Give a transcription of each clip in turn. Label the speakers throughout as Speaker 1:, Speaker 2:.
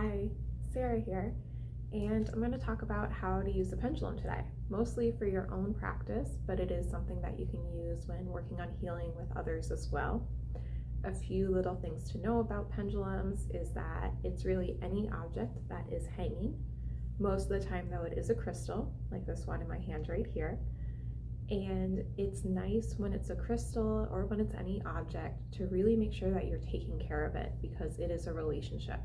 Speaker 1: Hi, Sarah here, and I'm going to talk about how to use a pendulum today, mostly for your own practice, but it is something that you can use when working on healing with others as well. A few little things to know about pendulums is that it's really any object that is hanging. Most of the time though, it is a crystal, like this one in my hand right here. And it's nice when it's a crystal or when it's any object to really make sure that you're taking care of it, because it is a relationship.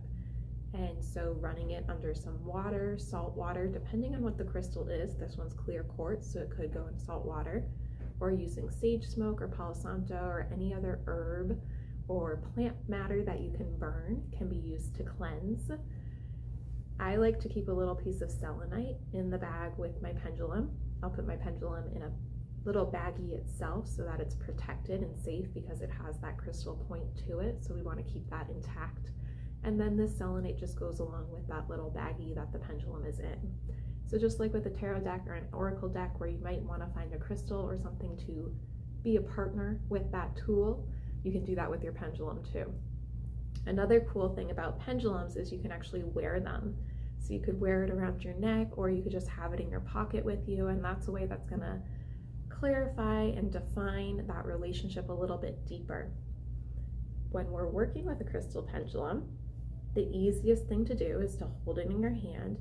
Speaker 1: And so running it under some water, salt water, depending on what the crystal is. This one's clear quartz, so it could go in salt water, or using sage smoke or palo santo or any other herb or plant matter that you can burn can be used to cleanse. I like to keep a little piece of selenite in the bag with my pendulum. I'll put my pendulum in a little baggie itself so that it's protected and safe, because it has that crystal point to it, so we want to keep that intact. And then this selenite just goes along with that little baggie that the pendulum is in. So just like with a tarot deck or an oracle deck where you might want to find a crystal or something to be a partner with that tool, you can do that with your pendulum too. Another cool thing about pendulums is you can actually wear them. So you could wear it around your neck, or you could just have it in your pocket with you, and that's a way that's going to clarify and define that relationship a little bit deeper. When we're working with a crystal pendulum, the easiest thing to do is to hold it in your hand.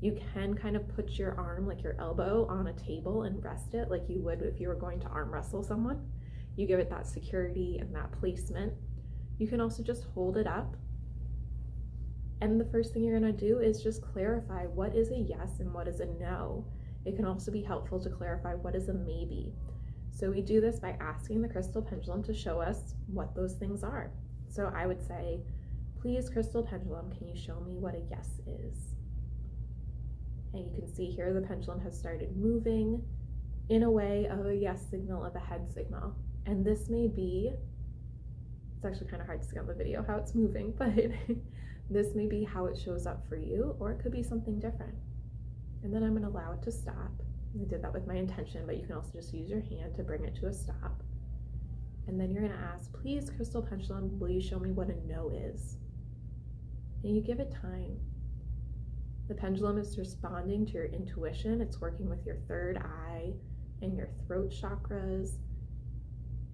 Speaker 1: You can kind of put your arm, like your elbow, on a table and rest it like you would if you were going to arm wrestle someone. You give it that security and that placement. You can also just hold it up. And the first thing you're going to do is just clarify what is a yes and what is a no. It can also be helpful to clarify what is a maybe. So we do this by asking the crystal pendulum to show us what those things are. So I would say, please, crystal pendulum, can you show me what a yes is? And you can see here the pendulum has started moving in a way of a yes signal, of a head signal. And this may be, it's actually kind of hard to see on the video how it's moving, but this may be how it shows up for you, or it could be something different. And then I'm going to allow it to stop. I did that with my intention, but you can also just use your hand to bring it to a stop. And then you're going to ask, please, crystal pendulum, will you show me what a no is? And you give it time. The pendulum is responding to your intuition. It's working with your third eye and your throat chakras.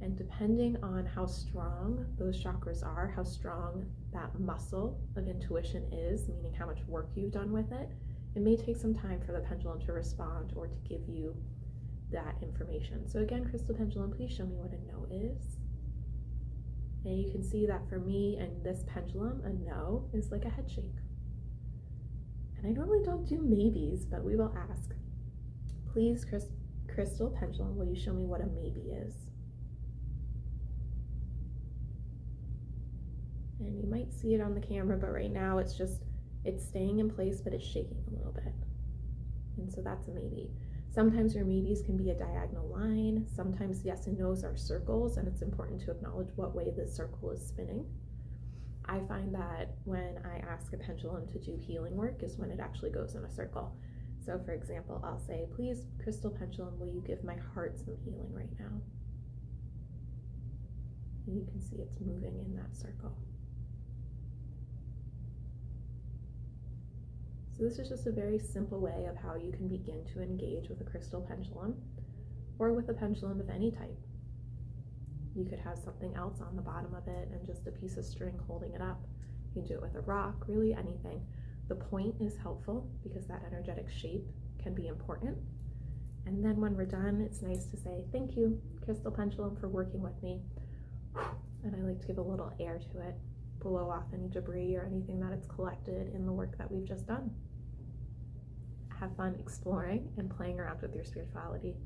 Speaker 1: And depending on how strong those chakras are, how strong that muscle of intuition is, meaning how much work you've done with it, it may take some time for the pendulum to respond or to give you that information. So again, crystal pendulum, please show me what a no is. And you can see that for me and this pendulum, a no is like a head shake. And I normally don't do maybes, but we will ask, please, crystal pendulum, will you show me what a maybe is? And you might see it on the camera, but right now it's staying in place, but it's shaking a little bit. And so that's a maybe. Sometimes your maybes can be a diagonal line. Sometimes yes and no's are circles, and it's important to acknowledge what way the circle is spinning. I find that when I ask a pendulum to do healing work is when it actually goes in a circle. So for example, I'll say, please, crystal pendulum, will you give my heart some healing right now? And you can see it's moving in that circle. So this is just a very simple way of how you can begin to engage with a crystal pendulum, or with a pendulum of any type. You could have something else on the bottom of it and just a piece of string holding it up. You can do it with a rock, really anything. The point is helpful because that energetic shape can be important. And then when we're done, it's nice to say, thank you, crystal pendulum, for working with me. And I like to give a little air to it, blow off any debris or anything that it's collected in the work that we've just done. Have fun exploring and playing around with your spirituality.